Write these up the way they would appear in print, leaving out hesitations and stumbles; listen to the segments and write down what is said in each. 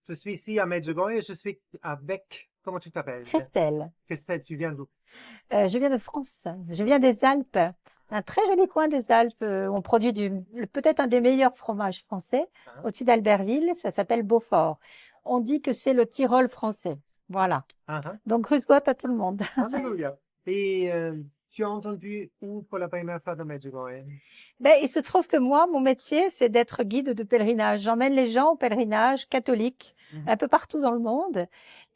Je suis ici à Medjugorje et je suis avec, comment tu t'appelles? Christelle, Christelle, tu viens d'où? je viens de France, je viens des Alpes, un très joli coin des Alpes. On produit peut-être un des meilleurs fromages français Hein? au-dessus d'Albertville, ça s'appelle Beaufort. On dit que c'est le Tyrol français. Voilà. Ah, hein. Donc, Grüß Gott à tout le monde. Alléluia. Et tu as entendu où pour la première fois de Medjugorje? Ben, il se trouve que moi, mon métier, c'est d'être guide de pèlerinage. J'emmène les gens au pèlerinage catholique Mhm. un peu partout dans le monde.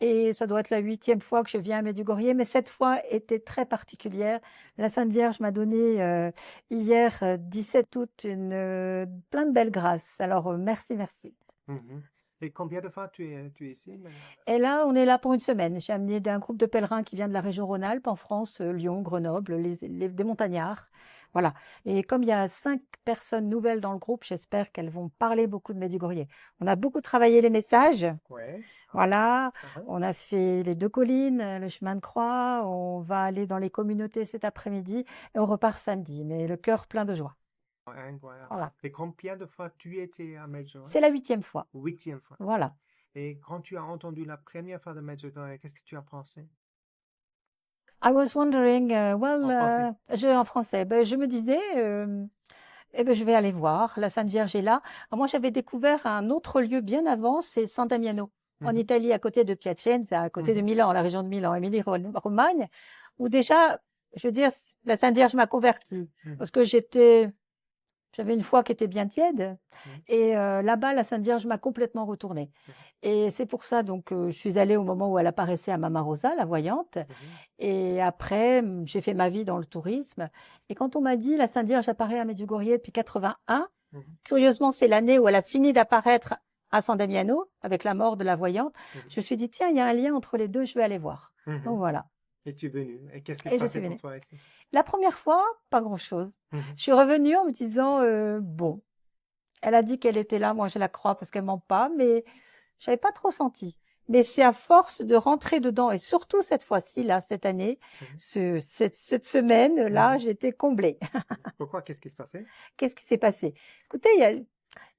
Et ça doit être la 8e fois que je viens à Medjugorje, mais cette fois était très particulière. La Sainte Vierge m'a donné hier, 17 août, plein de belles grâces. Alors, merci, merci. Mhm. Et combien de fois tu es ici maintenant? Et là, on est là pour une semaine. J'ai amené un groupe de pèlerins qui vient de la région Rhône-Alpes, en France, Lyon, Grenoble, des montagnards. Voilà. Et comme il y a 5 personnes nouvelles dans le groupe, j'espère qu'elles vont parler beaucoup de Medjugorje. On a beaucoup travaillé les messages. Ouais. Voilà. Ah, hein. On a fait les 2 collines, le chemin de croix. On va aller dans les communautés cet après-midi et on repart samedi. Mais le cœur plein de joie. Incroyable. Voilà. Et combien de fois tu étais à Medjugorje? C'est la 8e fois. 8e fois. Voilà. Et quand tu as entendu la première fois de Medjugorje, qu'est-ce que tu as pensé? I was wondering, En français. en français, ben, je me disais, eh ben, je vais aller voir, la Sainte Vierge est là. Alors, moi, j'avais découvert un autre lieu bien avant, c'est San Damiano, en Mhm. Italie, à côté de Piacenza, à côté de Mhm. Milan, la région de Milan, Émilie-Romagne, où déjà, je veux dire, la Sainte Vierge m'a convertie, Mhm. parce que j'avais une foi qui était bien tiède. Mhm. Et là-bas, la Sainte Vierge m'a complètement retournée. Et c'est pour ça, donc, je suis allée au moment où elle apparaissait à Mama Rosa, la voyante. Mhm. Et après, j'ai fait ma vie dans le tourisme. Et quand on m'a dit, la Sainte Vierge apparaît à Medjugorje depuis 81, Mhm. curieusement, c'est l'année où elle a fini d'apparaître à San Damiano, avec la mort de la voyante, Mhm. je me suis dit, tiens, il y a un lien entre les deux, je vais aller voir. Donc Mhm. voilà. Et tu es venu. Et qu'est-ce qui se Et je suis passait pour venue. toi ici? La première fois, pas grand-chose. Mhm. Je suis revenue en me disant, bon, elle a dit qu'elle était là, moi je la crois parce qu'elle ment pas, mais je n'avais pas trop senti. Mais c'est à force de rentrer dedans, et surtout cette fois-ci, là, cette année, Mhm. cette semaine-là, Mhm. j'étais comblée. Pourquoi? Qu'est-ce qui se passait? Qu'est-ce qui s'est passé? Écoutez,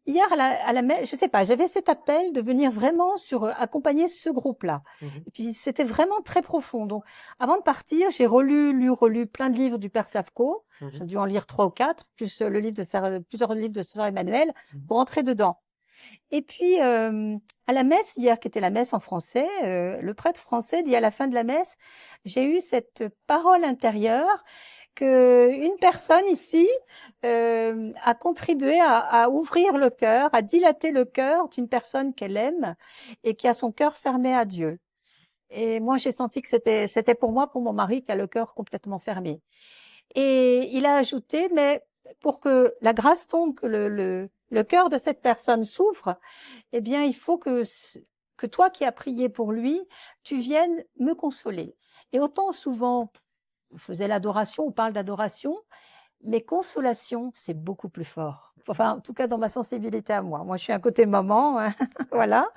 hier à la messe, je sais pas, j'avais cet appel de venir vraiment accompagner ce groupe-là. Mhm. Et puis c'était vraiment très profond. Donc, avant de partir, j'ai relu plein de livres du Père Savco. Mhm. J'ai dû en lire 3 ou 4, plus plusieurs livres de Sœur Emmanuel, Mhm. pour entrer dedans. Et puis, à la messe hier, qui était la messe en français, le prêtre français dit à la fin de la messe, j'ai eu cette parole intérieure que une personne ici a contribué à ouvrir le cœur, à dilater le cœur d'une personne qu'elle aime et qui a son cœur fermé à Dieu. Et moi, j'ai senti que c'était pour moi, pour mon mari, qui a le cœur complètement fermé. Et il a ajouté, mais pour que la grâce tombe, que le cœur de cette personne s'ouvre, eh bien, il faut que toi qui as prié pour lui, tu viennes me consoler. Et autant souvent, on faisait l'adoration, on parle d'adoration, mais consolation, c'est beaucoup plus fort. Enfin, en tout cas, dans ma sensibilité à moi. Moi, je suis un côté maman, hein, voilà.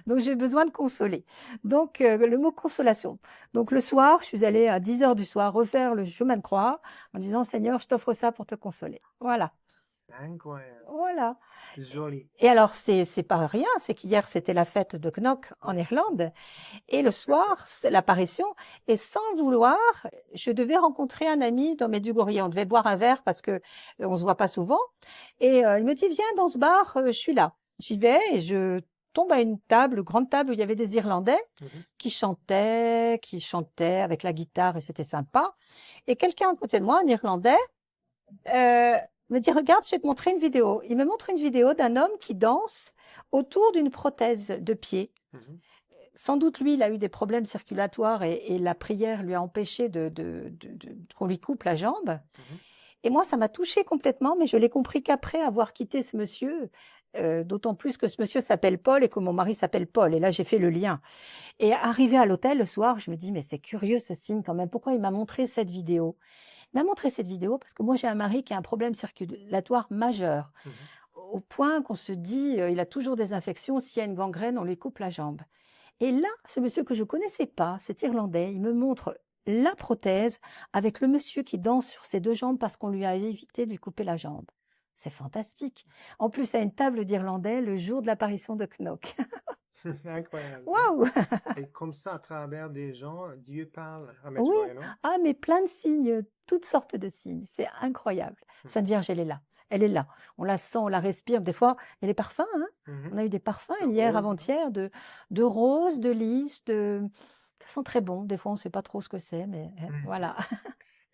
Donc, j'ai besoin de consoler. Donc, le mot consolation. Donc, le soir, je suis allée à 10 heures du soir refaire le chemin de croix en disant, Seigneur, je t'offre ça pour te consoler. Voilà. Incroyable. Voilà. Joli. Et alors, c'est pas rien, c'est qu'hier, c'était la fête de Knock en Irlande. Et le Merci. soir, c'est l'apparition. Et sans le vouloir, je devais rencontrer un ami dans Medjugorje. On devait boire un verre parce que on se voit pas souvent. Et il me dit, viens dans ce bar, je suis là. J'y vais et je tombe à une table, grande table où il y avait des Irlandais Mhm. qui chantaient avec la guitare et c'était sympa. Et quelqu'un à côté de moi, un Irlandais, euh, me dit, regarde, je vais te montrer une vidéo. Il me montre une vidéo d'un homme qui danse autour d'une prothèse de pied. Mhm. Sans doute, lui, il a eu des problèmes circulatoires et la prière lui a empêché qu'on lui coupe la jambe. Mhm. Et moi, ça m'a touchée complètement, mais je l'ai compris qu'après avoir quitté ce monsieur, d'autant plus que ce monsieur s'appelle Paul et que mon mari s'appelle Paul. Et là, j'ai fait le lien. Et arrivé à l'hôtel le soir, je me dis, mais c'est curieux ce signe quand même. Pourquoi il m'a montré cette vidéo? Il m'a montré cette vidéo parce que moi, j'ai un mari qui a un problème circulatoire majeur, Mhm. au point qu'on se dit, il a toujours des infections. S'il y a une gangrène, on lui coupe la jambe. Et là, ce monsieur que je connaissais pas, cet Irlandais, il me montre la prothèse avec le monsieur qui danse sur ses 2 jambes parce qu'on lui a évité de lui couper la jambe. C'est fantastique. En plus, à une table d'Irlandais le jour de l'apparition de Knock. Incroyable. Waouh! Et comme ça, à travers des gens, Dieu parle à Oui, Medjugorje, non? ah, mais plein de signes, toutes sortes de signes. C'est incroyable. Sainte Vierge, elle est là. Elle est là. On la sent, on la respire. Des fois, il y a des parfums, hein. Mhm. On a eu des parfums De hier, rose, non? avant-hier, de rose, de lys, ça sent très bon. Des fois, on ne sait pas trop ce que c'est, mais Mhm. voilà.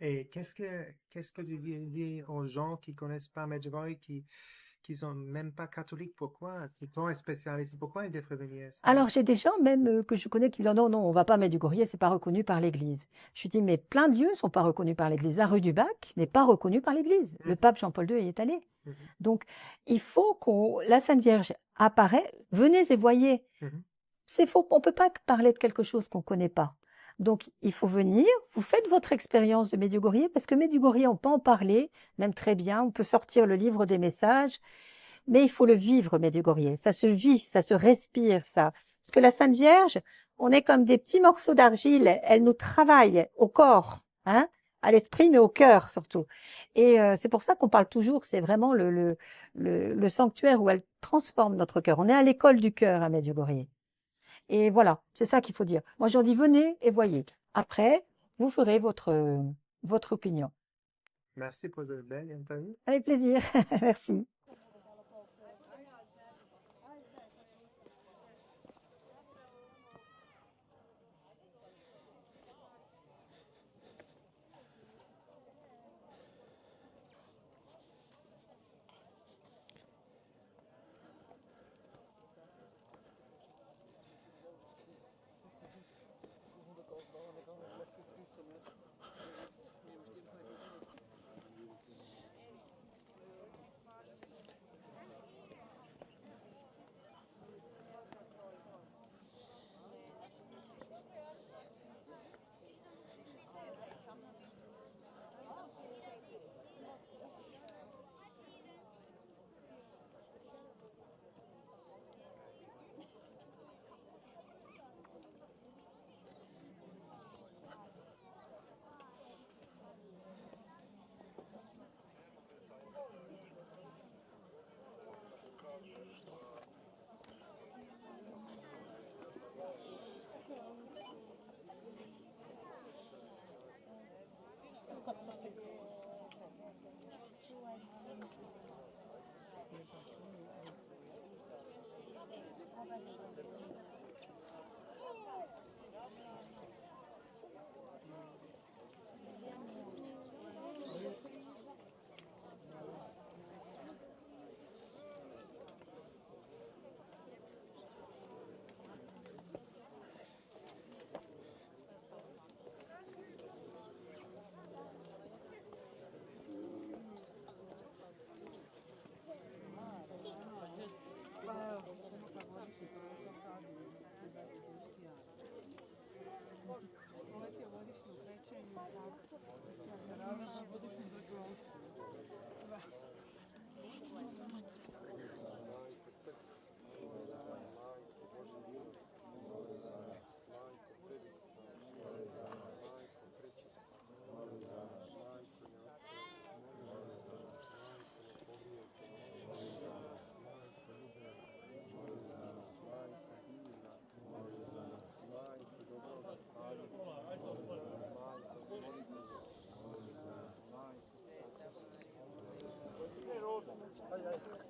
Et qu'est-ce que tu dis aux gens qui connaissent pas Medjugorje, qui sont même pas catholiques? Pourquoi? C'est toi un spécialiste. Pourquoi ils devraient venir? Alors, j'ai des gens même que je connais qui me disent non, non, on va pas mettre du Medjugorje, c'est pas reconnu par l'Église. Je dis mais plein de lieux sont pas reconnus par l'Église. La rue du Bac n'est pas reconnue par l'Église. Le Mhm. pape Jean-Paul II y est allé. Mhm. Donc, il faut la Sainte Vierge apparaît. Venez et voyez. Mhm. C'est faux. On peut pas parler de quelque chose qu'on connaît pas. Donc, il faut venir. Vous faites votre expérience de Medjugorje parce que Medjugorje, on peut en parler, même très bien. On peut sortir le livre des messages. Mais il faut le vivre, Medjugorje. Ça se vit, ça se respire, ça. Parce que la Sainte Vierge, on est comme des petits morceaux d'argile. Elle nous travaille au corps, hein, à l'esprit, mais au cœur surtout. Et c'est pour ça qu'on parle toujours, c'est vraiment le sanctuaire où elle transforme notre cœur. On est à l'école du cœur à Medjugorje. Et voilà, c'est ça qu'il faut dire. Moi, j'en dis, venez et voyez. Après, vous ferez votre opinion. Merci pour de belles interviews. Avec plaisir. Merci.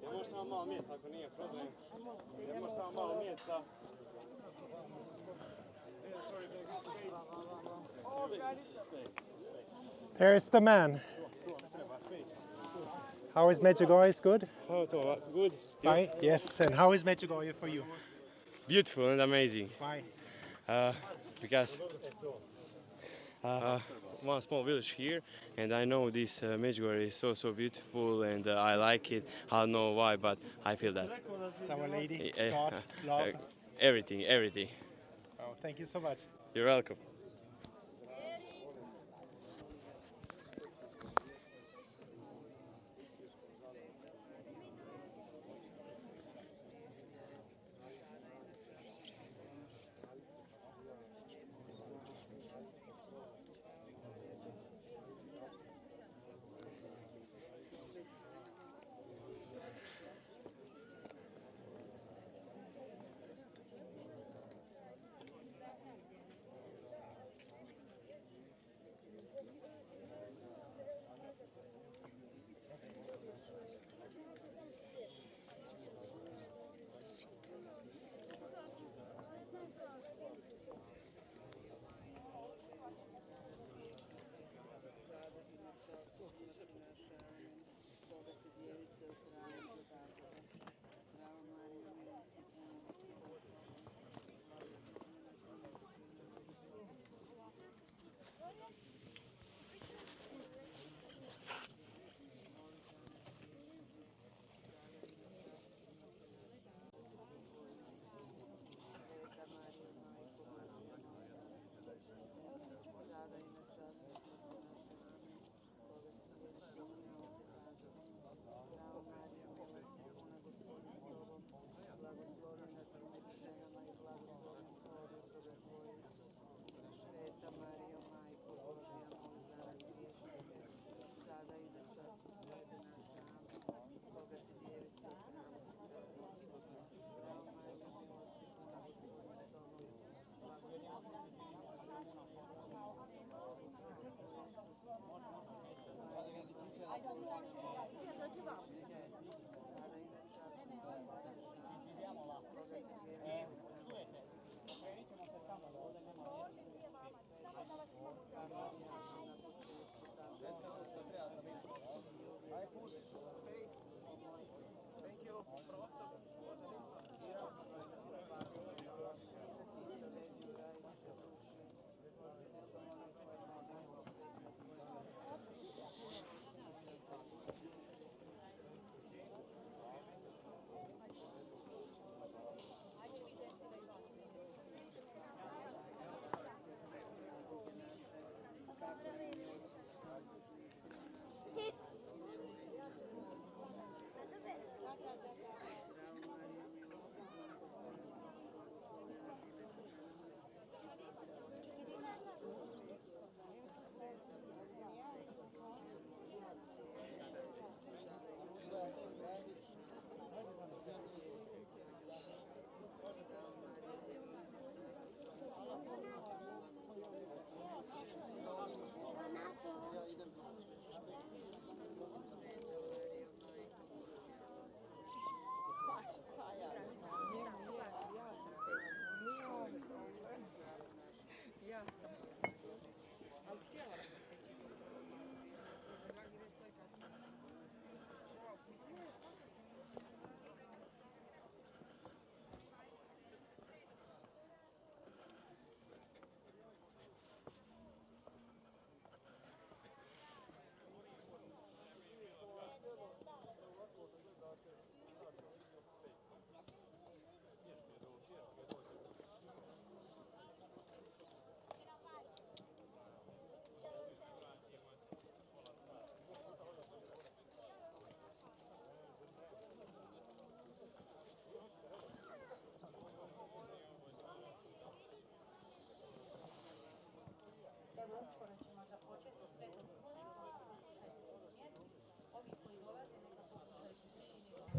Može samo malo mjesta ako nije problem. Može samo malo mjesta. There's the man. How is Medjugorje? Good? Oh, to good. Right? Yes. And how is Medjugorje for you? Beautiful and amazing. Why? Because one small village here, and I know this Medjugorje is so beautiful, and I like it. I don't know why, but I feel that. It's Our Lady, Eh, God, love. Everything. Oh, thank you so much. You're welcome.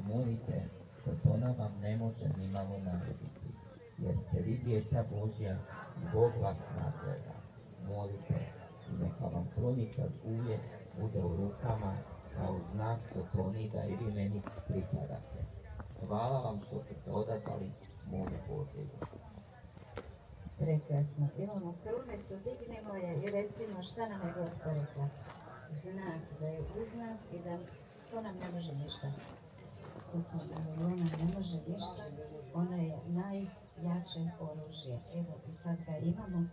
Molite, Sotona vam ne može nimalo narediti, jer ste vi djeca Božja i Bog vas nadgleda. Molite, i neka vam kronikar uvijek bude u rukama, kao znak Sotoni da i vi meni pripadate. Hvala vam što ste se odazvali mome pozivu. Prekrasno. Imamo krunicu, dignemo je i recimo šta nam je Gospa rekla. Znak da je uz nas i da to nam ne može ništa. Ona ne može ništa, ono je najjače oružje. Evo i sad ga imamo.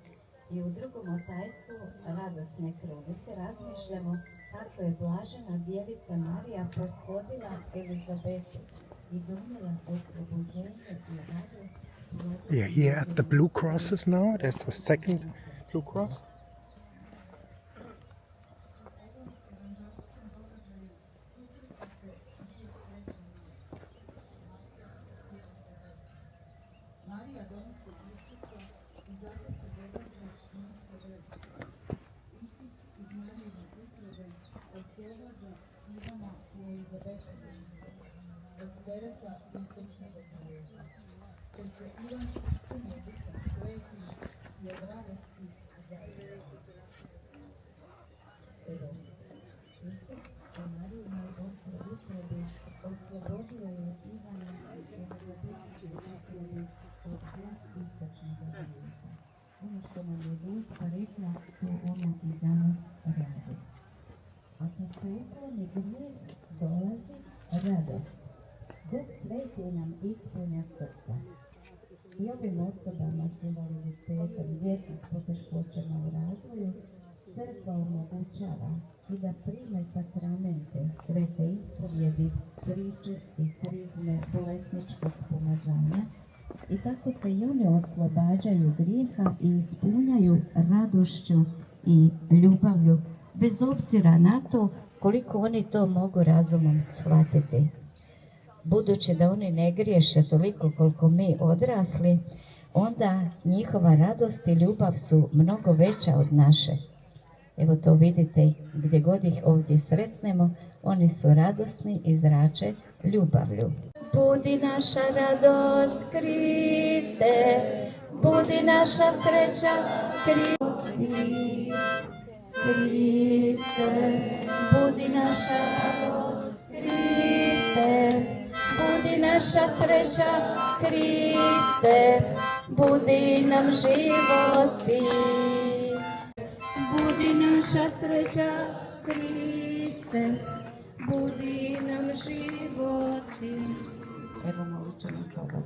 I u drugom otajstvu radosne krunice razmišljamo kako je blažena djevica Marija pothodila Elizabetu i donijela oslobođenje i radost. We are here at the Blue Crosses now. There's a second Blue Cross. Ono što nam je Gospa rekla, to ona i danas radi. A kad se ukloni grijeh, dolazi radost. Duh Sveti nam ispunja srca. I ovim osobama s invaliditetom, djeci s poteškoćama u razvoju, crkva omogućava i da prime sakramente, svete ispovjedi, priče i krizme bolesničkog pomazanja, i tako se i one oslobađaju grijeha i ispunjaju radošću i ljubavlju, bez obzira na to koliko oni to mogu razumom shvatiti. Budući da oni ne griješe toliko koliko mi odrasli, onda njihova radost i ljubav su mnogo veća od naše. Evo to vidite, gdje god ih ovdje sretnemo, oni su radosni i zrače ljubavlju. Budi naša radost, Kriste, budi naša sreća, Kriste. Kriste, budi naša radost, Kriste, budi naša sreća, Kriste, budi nam životi. Budi naša sreća, Kriste, budi nam životi. Evo molit ćemo sada.